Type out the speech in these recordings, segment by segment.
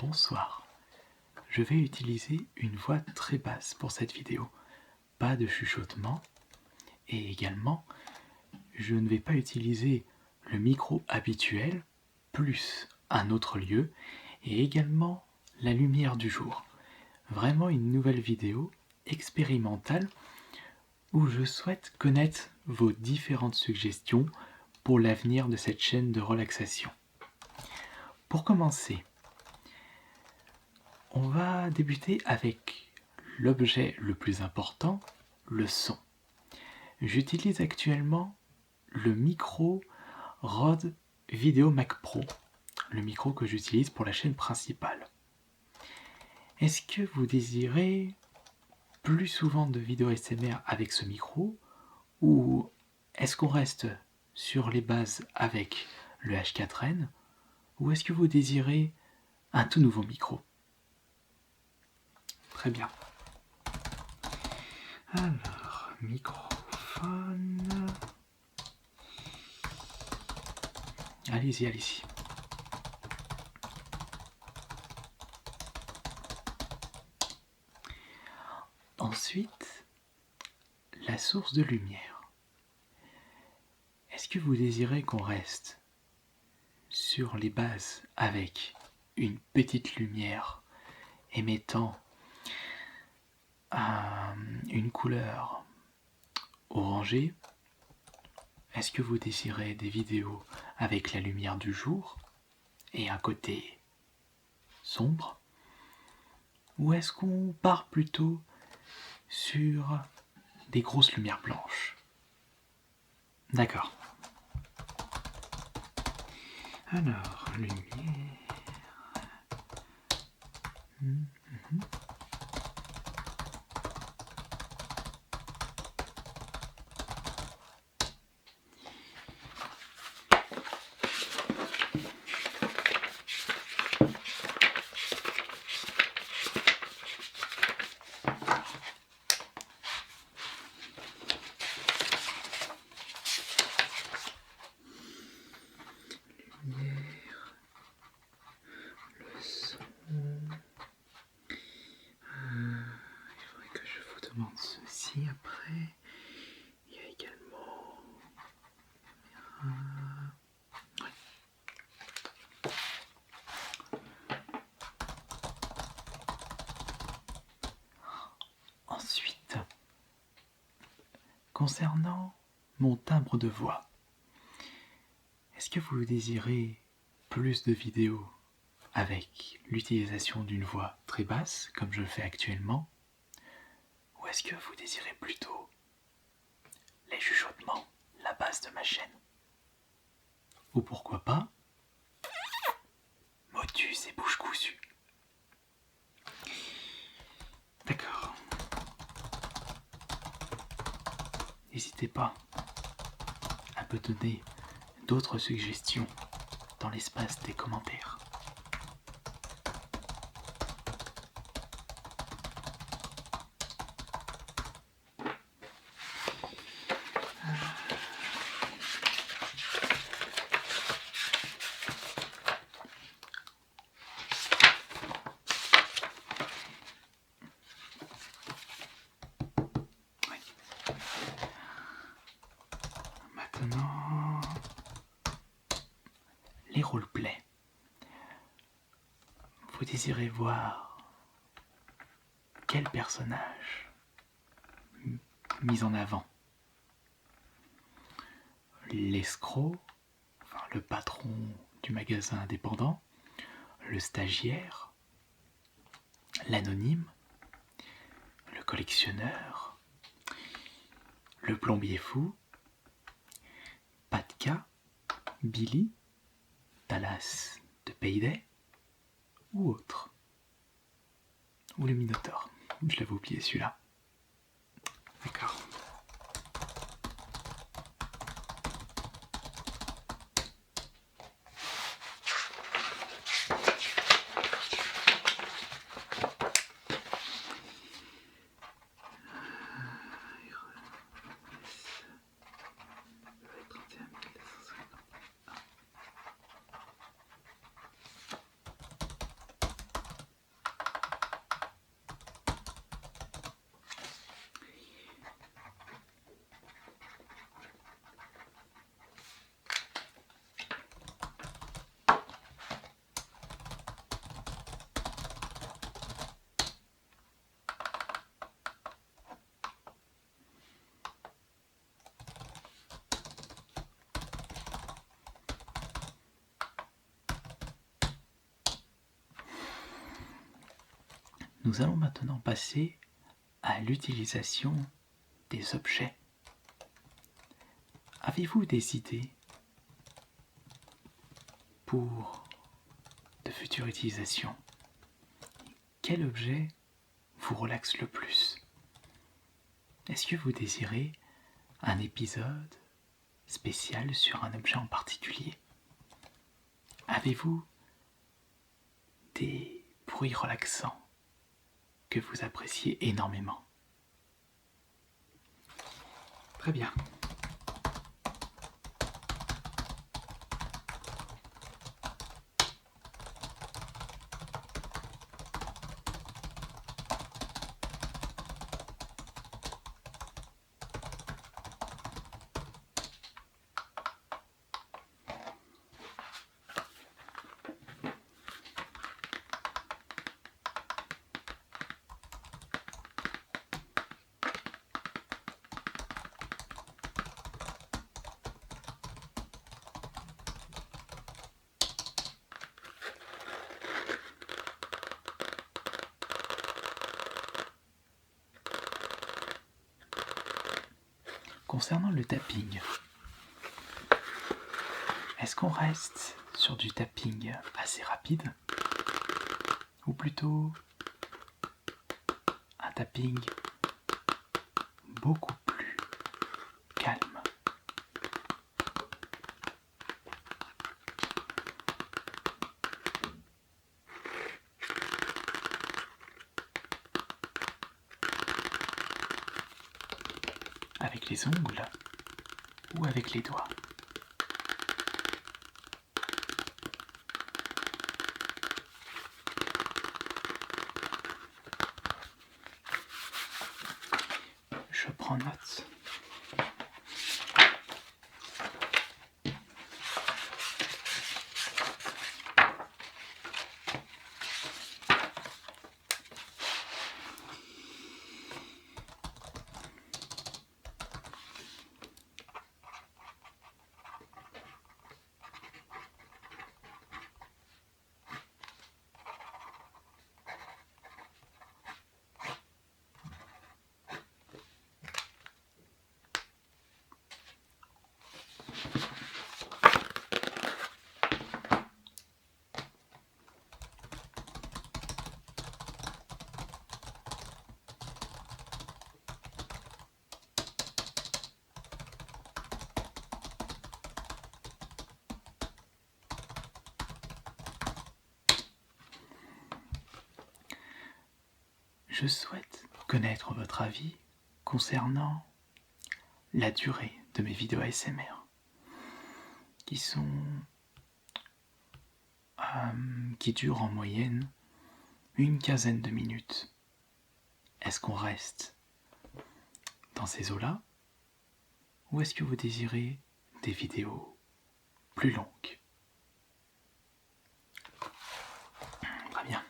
Bonsoir. Je vais utiliser une voix très basse pour cette vidéo. Pas de chuchotement. Et également, je ne vais pas utiliser le micro habituel, plus un autre lieu, et également la lumière du jour. Vraiment une nouvelle vidéo expérimentale où je souhaite connaître vos différentes suggestions pour l'avenir de cette chaîne de relaxation. Pour commencer, on va débuter avec l'objet le plus important, le son. J'utilise actuellement le micro Rode VideoMac Pro, le micro que j'utilise pour la chaîne principale. Est-ce que vous désirez plus souvent de vidéos ASMR avec ce micro, ou est-ce qu'on reste sur les bases avec le H4n, ou est-ce que vous désirez un tout nouveau micro? Très bien. Alors, microphone. Allez-y, allez-y. Ensuite, la source de lumière. Est-ce que vous désirez qu'on reste sur les bases avec une petite lumière émettant une couleur orangée? Est-ce que vous désirez des vidéos avec la lumière du jour et un côté sombre? Ou est-ce qu'on part plutôt sur des grosses lumières blanches? D'accord. Alors, lumière. Le son. Il faudrait que je vous demande ceci après. Il y a également. Ensuite, concernant mon timbre de voix, est-ce que vous désirez plus de vidéos avec l'utilisation d'une voix très basse, comme je le fais actuellement, ou est-ce que vous désirez plutôt les chuchotements, la base de ma chaîne? Ou pourquoi pas motus et bouche cousue? D'accord. N'hésitez pas à me donner d'autres suggestions dans l'espace des commentaires. Maintenant, les roleplays. Vous désirez voir quel personnage mis en avant? L'escroc, enfin le patron du magasin indépendant, le stagiaire, l'anonyme, le collectionneur, le plombier fou, Patka, Billy, Dallas de Payday, ou autre. Ou le Minotaure. Je l'avais oublié celui-là. D'accord. Nous allons maintenant passer à l'utilisation des objets. Avez-vous des idées pour de futures utilisations? Quel objet vous relaxe le plus? Est-ce que vous désirez un épisode spécial sur un objet en particulier? Avez-vous des bruits relaxants que vous appréciez énormément? Très bien. Concernant le tapping, est-ce qu'on reste sur du tapping assez rapide ou plutôt un tapping beaucoup plus calme? Avec les ongles ou avec les doigts? Je prends note. Je souhaite connaître votre avis concernant la durée de mes vidéos ASMR, qui durent en moyenne une quinzaine de minutes. Est-ce qu'on reste dans ces eaux-là ou est-ce que vous désirez des vidéos plus longues? Très bien.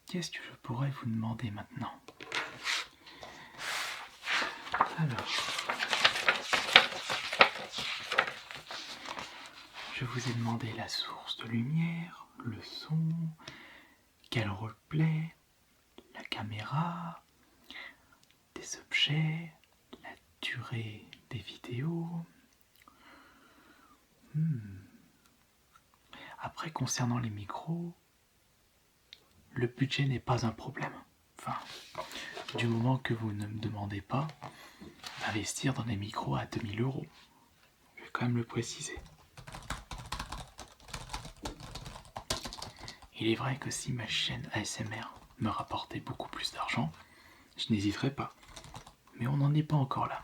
Qu'est-ce que je pourrais vous demander maintenant? Alors, je vous ai demandé la source de lumière, le son, quel roleplay, la caméra, des objets, la durée des vidéos. Après, concernant les micros, le budget n'est pas un problème. Enfin, du moment que vous ne me demandez pas d'investir dans des micros à 2000 €. Je vais quand même le préciser. Il est vrai que si ma chaîne ASMR me rapportait beaucoup plus d'argent, je n'hésiterai pas. Mais on n'en est pas encore là.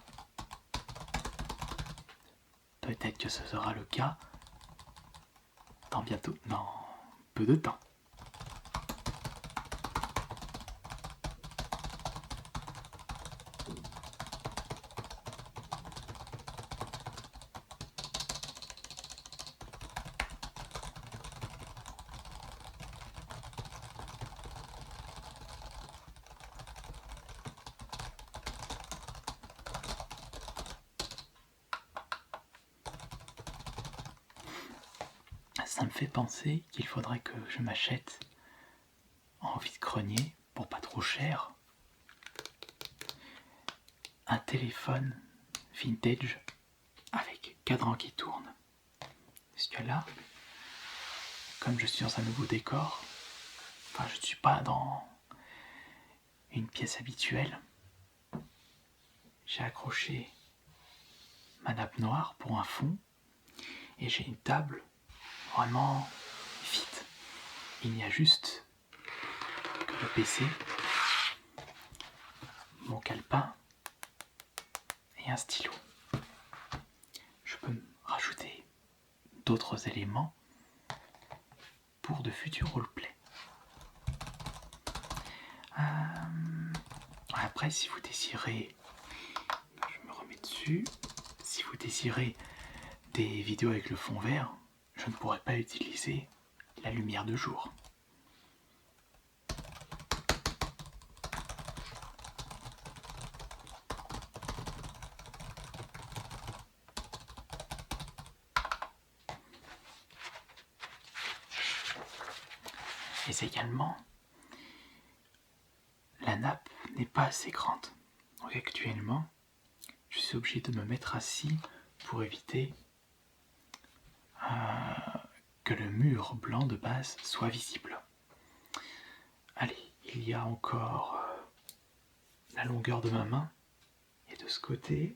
Peut-être que ce sera le cas dans peu de temps. Ça me fait penser qu'il faudrait que je m'achète en vide-grenier, pour pas trop cher, un téléphone vintage avec cadran qui tourne. Parce que là, comme je suis dans un nouveau décor, enfin je ne suis pas dans une pièce habituelle, j'ai accroché ma nappe noire pour un fond et j'ai une table vraiment vide. Il n'y a juste que le PC, mon calepin et un stylo. Je peux rajouter d'autres éléments pour de futurs roleplays. Après, si vous désirez, je me remets dessus, si vous désirez des vidéos avec le fond vert, je ne pourrais pas utiliser la lumière de jour. Mais également, la nappe n'est pas assez grande. Donc actuellement, je suis obligé de me mettre assis pour éviter que le mur blanc de base soit visible. Allez, il y a encore la longueur de ma main, et de ce côté,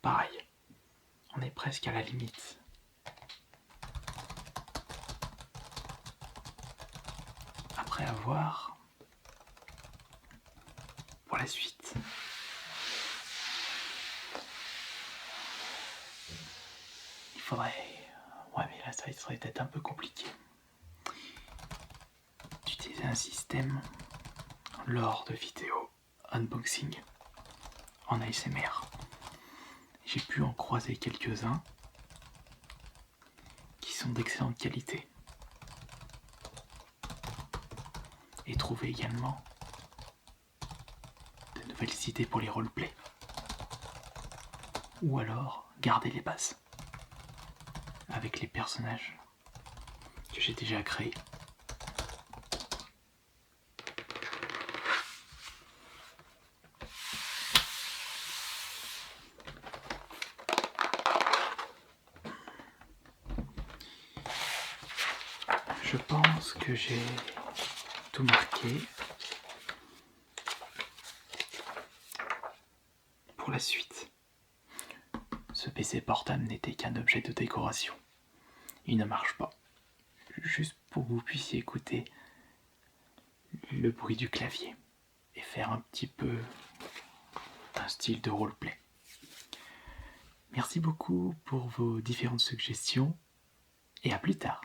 pareil, on est presque à la limite. Après avoir pour la suite. Il faudrait... Ouais, mais là, ça serait peut-être un peu compliqué d'utiliser un système lors de vidéos unboxing en ASMR. J'ai pu en croiser quelques-uns qui sont d'excellente qualité. Et trouver également de nouvelles idées pour les roleplays. Ou alors garder les bases avec les personnages que j'ai déjà créés. Je pense que j'ai tout marqué. Pour la suite, ce PC portable n'était qu'un objet de décoration. Il ne marche pas. Juste pour que vous puissiez écouter le bruit du clavier et faire un petit peu un style de roleplay. Merci beaucoup pour vos différentes suggestions et à plus tard.